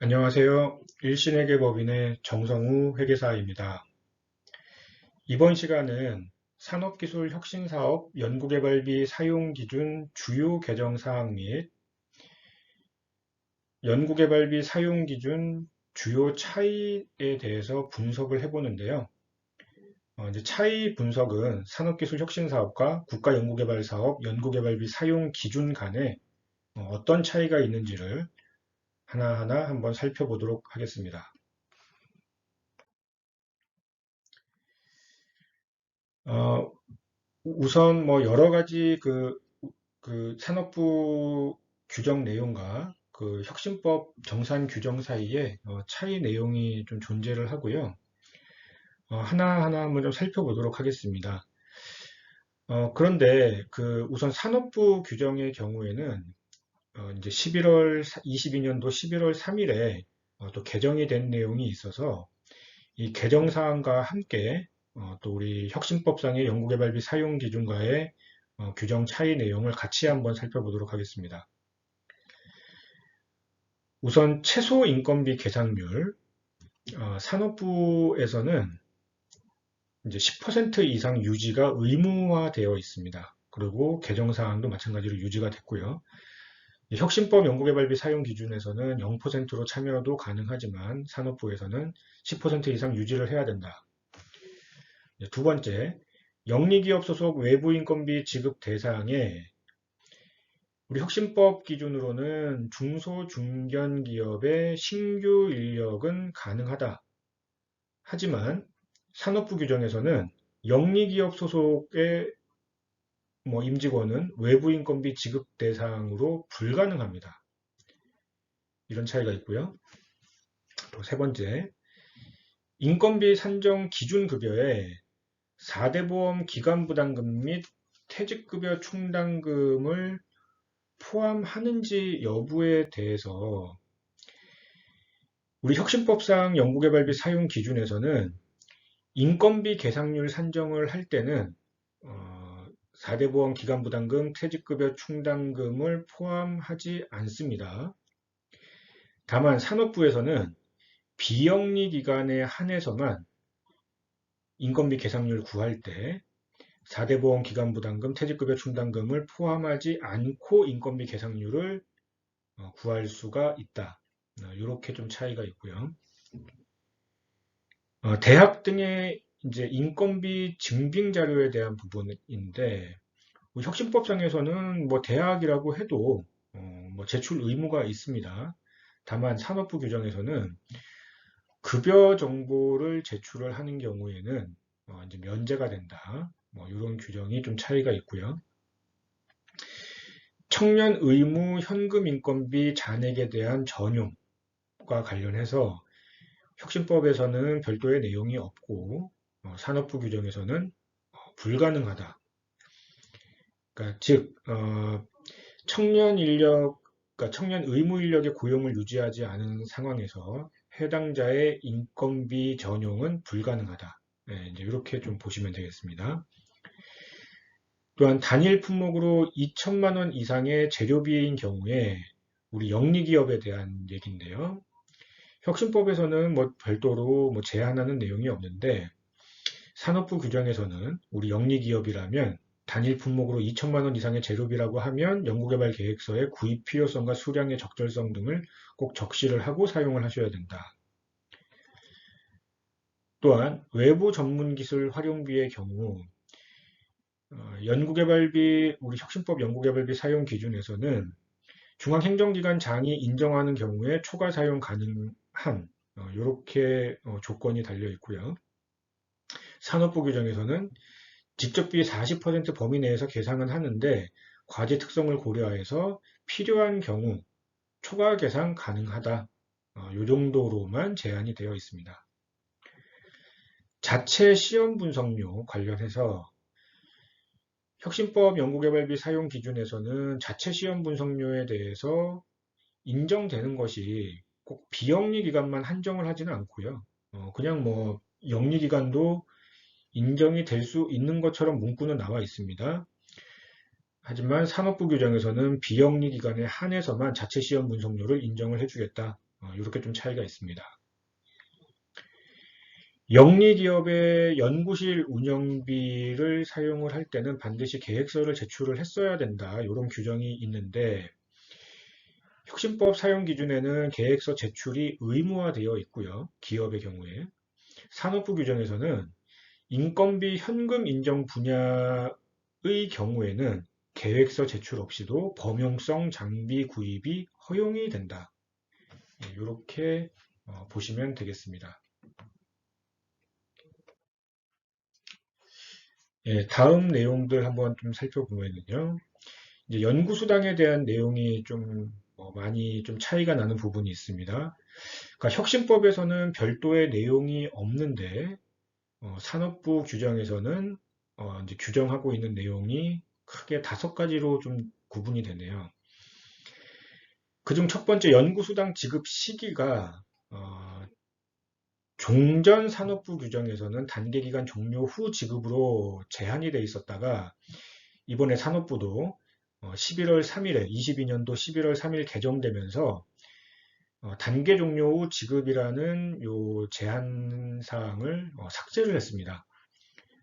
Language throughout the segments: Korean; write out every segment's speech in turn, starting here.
안녕하세요. 일신회계법인의 정성우 회계사입니다. 이번 시간은 산업기술혁신사업 연구개발비 사용기준 주요 개정사항 및 연구개발비 사용기준 주요 차이에 대해서 분석을 해보는데요. 이제 차이 분석은 산업기술혁신사업과 국가연구개발사업 연구개발비 사용기준 간에 어떤 차이가 있는지를 하나하나 한번 살펴보도록 하겠습니다. 어, 우선 뭐 여러 가지 그 산업부 규정 내용과 그 혁신법 정산 규정 사이에 차이 내용이 좀 존재를 하고요. 하나하나 한번 좀 살펴보도록 하겠습니다. 그런데 그 우선 산업부 규정의 경우에는 이제 22년도 11월 3일에 또 개정이 된 내용이 있어서 이 개정 사항과 함께 또 우리 혁신법상의 연구개발비 사용 기준과의 규정 차이 내용을 같이 한번 살펴보도록 하겠습니다. 우선 최소 인건비 계상률, 산업부에서는 이제 10% 이상 유지가 의무화되어 있습니다. 그리고 개정 사항도 마찬가지로 유지가 됐고요. 혁신법 연구개발비 사용 기준에서는 0%로 참여도 가능하지만 산업부에서는 10% 이상 유지를 해야 된다. 두 번째, 영리기업 소속 외부 인건비 지급 대상에 우리 혁신법 기준으로는 중소 중견 기업의 신규 인력은 가능하다. 하지만 산업부 규정에서는 영리기업 소속의 임직원은 외부 인건비 지급 대상으로 불가능합니다. 이런 차이가 있고요. 또 세 번째, 인건비 산정 기준 급여에 4대 보험 기간 부담금 및 퇴직급여 충당금을 포함하는지 여부에 대해서 우리 혁신법상 연구개발비 사용 기준에서는 인건비 계상률 산정을 할 때는 4대 보험 기간 부담금, 퇴직급여 충당금을 포함하지 않습니다. 다만 산업부에서는 비영리 기간에 한해서만 인건비 계상률 구할 때 4대 보험 기간 부담금, 퇴직급여 충당금을 포함하지 않고 인건비 계상률을 구할 수가 있다. 이렇게 좀 차이가 있고요. 대학 등의 이제 인건비 증빙 자료에 대한 부분인데 혁신법상에서는 뭐 대학이라고 해도 뭐 제출 의무가 있습니다. 다만 산업부 규정에서는 급여 정보를 제출을 하는 경우에는 이제 면제가 된다. 뭐 이런 규정이 좀 차이가 있고요. 청년 의무 현금 인건비 잔액에 대한 전용과 관련해서 혁신법에서는 별도의 내용이 없고 산업부 규정에서는 불가능하다. 그러니까 즉 청년 인력, 그러니까 청년 의무 인력의 고용을 유지하지 않은 상황에서 해당자의 인건비 전용은 불가능하다. 네, 이제 이렇게 좀 보시면 되겠습니다. 또한 단일 품목으로 2천만 원 이상의 재료비인 경우에 우리 영리기업에 대한 얘기인데요. 혁신법에서는 뭐 별도로 뭐 제한하는 내용이 없는데 산업부 규정에서는 우리 영리기업이라면 단일 품목으로 2천만 원 이상의 재료비라고 하면 연구개발 계획서의 구입 필요성과 수량의 적절성 등을 꼭 적시를 하고 사용을 하셔야 된다. 또한 외부 전문기술 활용비의 경우 연구개발비, 우리 혁신법 연구개발비 사용 기준에서는 중앙행정기관장이 인정하는 경우에 초과 사용 가능한 이렇게 조건이 달려 있고요. 산업부 규정에서는 직접비 40% 범위 내에서 계상은 하는데 과제 특성을 고려해서 필요한 경우 초과 계상 가능하다. 이 정도로만 제한이 되어 있습니다. 자체 시험 분석료 관련해서 혁신법 연구개발비 사용 기준에서는 자체 시험 분석료에 대해서 인정되는 것이 꼭 비영리 기관만 한정을 하지는 않고요. 그냥 뭐 영리 기관도 인정이 될 수 있는 것처럼 문구는 나와 있습니다. 하지만 산업부 규정에서는 비영리 기관에 한해서만 자체 시험 분석료를 인정을 해주겠다. 이렇게 좀 차이가 있습니다. 영리기업의 연구실 운영비를 사용을 할 때는 반드시 계획서를 제출을 했어야 된다. 이런 규정이 있는데 혁신법 사용 기준에는 계획서 제출이 의무화되어 있고요. 기업의 경우에. 산업부 규정에서는 인건비 현금 인정 분야의 경우에는 계획서 제출 없이도 범용성 장비 구입이 허용이 된다. 이렇게 보시면 되겠습니다. 예, 다음 내용들 한번 좀 살펴보면요. 이제 연구수당에 대한 내용이 좀 많이 좀 차이가 나는 부분이 있습니다. 그러니까 혁신법에서는 별도의 내용이 없는데 산업부 규정에서는 이제 규정하고 있는 내용이 크게 5가지로 좀 구분이 되네요. 그중 첫 번째 연구수당 지급 시기가 종전 산업부 규정에서는 단계기간 종료 후 지급으로 제한이 돼 있었다가 이번에 산업부도 11월 3일에 22년도 11월 3일 개정되면서 단계 종료 후 지급이라는 요 제한 사항을 삭제를 했습니다.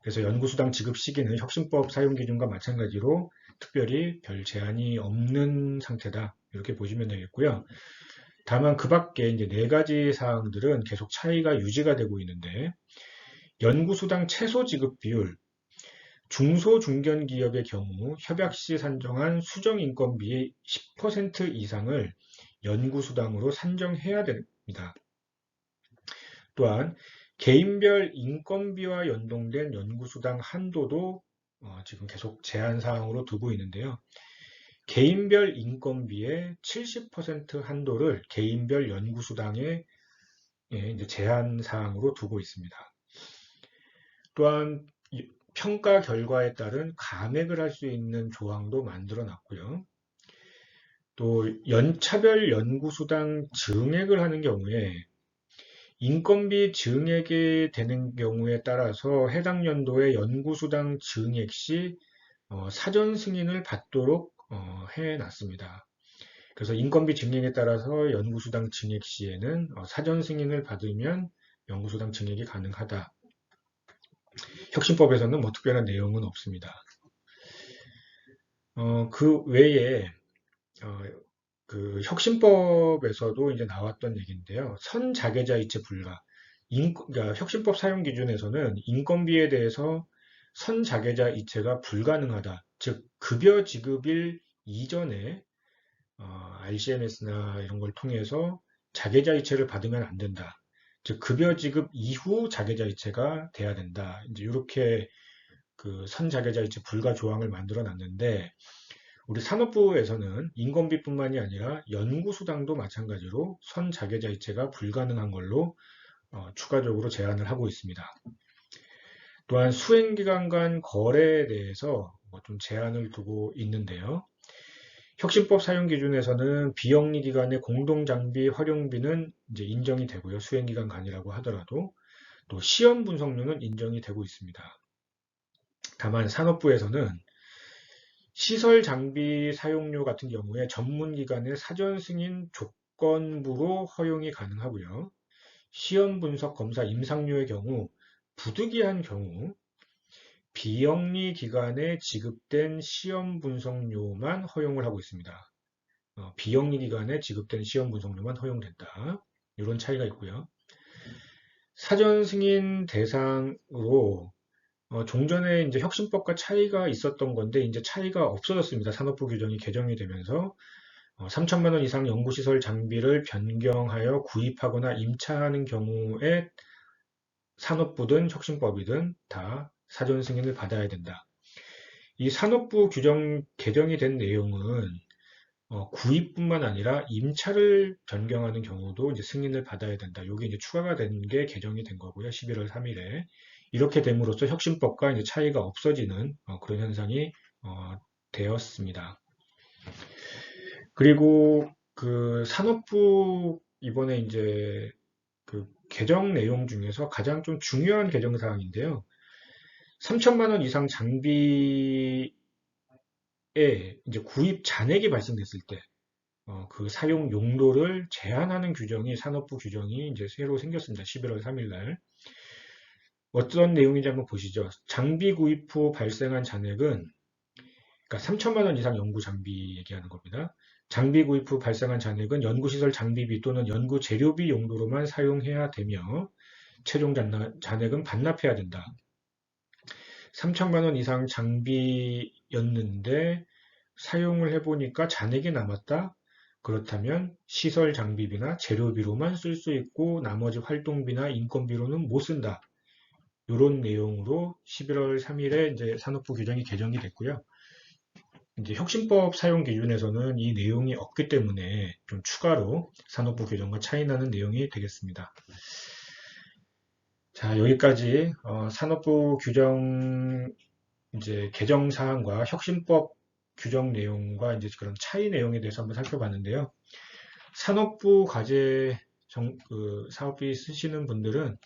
그래서 연구수당 지급 시기는 혁신법 사용 기준과 마찬가지로 특별히 별 제한이 없는 상태다. 이렇게 보시면 되겠고요. 다만 그 밖에 이제 4가지 사항들은 계속 차이가 유지가 되고 있는데 연구수당 최소 지급 비율, 중소중견기업의 경우 협약 시 산정한 수정인건비의 10% 이상을 연구수당으로 산정해야 됩니다. 또한 개인별 인건비와 연동된 연구수당 한도도 지금 계속 제한 사항으로 두고 있는데요. 개인별 인건비의 70% 한도를 개인별 연구수당에 이제 제한 사항으로 두고 있습니다. 또한 평가 결과에 따른 감액을 할 수 있는 조항도 만들어 놨고요. 또 연차별 연구수당 증액을 하는 경우에 인건비 증액이 되는 경우에 따라서 해당 연도의 연구수당 증액 시 사전 승인을 받도록 해놨습니다. 그래서 인건비 증액에 따라서 연구수당 증액 시에는 사전 승인을 받으면 연구수당 증액이 가능하다. 혁신법에서는 뭐 특별한 내용은 없습니다. 그 외에 그 혁신법에서도 이제 나왔던 얘기인데요. 선자계자이체 불가. 그러니까 혁신법 사용 기준에서는 인건비에 대해서 선자계자이체가 불가능하다. 즉 급여 지급일 이전에 RCMS나 이런 걸 통해서 자계자이체를 받으면 안 된다. 즉 급여 지급 이후 자계자이체가 돼야 된다. 이제 이렇게 그 선자계자이체 불가 조항을 만들어 놨는데 우리 산업부에서는 인건비뿐만이 아니라 연구수당도 마찬가지로 선자계자이체가 불가능한 걸로 추가적으로 제한을 하고 있습니다. 또한 수행기관 간 거래에 대해서 좀 제한을 두고 있는데요. 혁신법 사용 기준에서는 비영리 기관의 공동장비 활용비는 이제 인정이 되고요. 수행기관 간이라고 하더라도 또 시험 분석료는 인정이 되고 있습니다. 다만 산업부에서는 시설 장비 사용료 같은 경우에 전문기관의 사전 승인 조건부로 허용이 가능하고요. 시험 분석 검사 임상료의 경우 부득이한 경우 비영리 기관에 지급된 시험 분석료만 허용을 하고 있습니다. 비영리 기관에 지급된 시험 분석료만 허용된다. 이런 차이가 있고요. 사전 승인 대상으로 종전에 이제 혁신법과 차이가 있었던 건데 이제 차이가 없어졌습니다. 산업부 규정이 개정이 되면서 3천만 원 이상 연구시설 장비를 변경하여 구입하거나 임차하는 경우에 산업부든 혁신법이든 다 사전 승인을 받아야 된다. 이 산업부 규정 개정이 된 내용은 구입뿐만 아니라 임차를 변경하는 경우도 이제 승인을 받아야 된다. 이게 이제 추가가 된 게 개정이 된 거고요. 11월 3일에. 이렇게 됨으로써 혁신법과 이제 차이가 없어지는 그런 현상이 되었습니다. 그리고 그 산업부 이번에 이제 그 개정 내용 중에서 가장 좀 중요한 개정 사항인데요. 3천만 원 이상 장비에 이제 구입 잔액이 발생됐을 때 그 사용 용도를 제한하는 규정이 산업부 규정이 이제 새로 생겼습니다. 11월 3일 날. 어떤 내용인지 한번 보시죠. 장비 구입 후 발생한 잔액은 그러니까 3천만 원 이상 연구 장비 얘기하는 겁니다. 장비 구입 후 발생한 잔액은 연구시설 장비비 또는 연구 재료비 용도로만 사용해야 되며 최종 잔액은 반납해야 된다. 3천만 원 이상 장비였는데 사용을 해보니까 잔액이 남았다. 그렇다면 시설 장비비나 재료비로만 쓸 수 있고 나머지 활동비나 인건비로는 못 쓴다. 이런 내용으로 11월 3일에 이제 산업부 규정이 개정이 됐고요. 이제 혁신법 사용 기준에서는 이 내용이 없기 때문에 좀 추가로 산업부 규정과 차이나는 내용이 되겠습니다. 자, 여기까지 산업부 규정 이제 개정 사항과 혁신법 규정 내용과 이제 그런 차이 내용에 대해서 한번 살펴봤는데요. 산업부 과제 사업비 쓰시는 분들은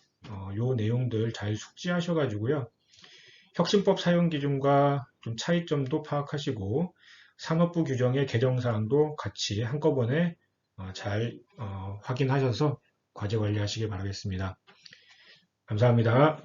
요 내용들 잘 숙지하셔가지고요. 혁신법 사용 기준과 좀 차이점도 파악하시고 산업부 규정의 개정 사항도 같이 한꺼번에 잘 확인하셔서 과제 관리하시기 바라겠습니다. 감사합니다.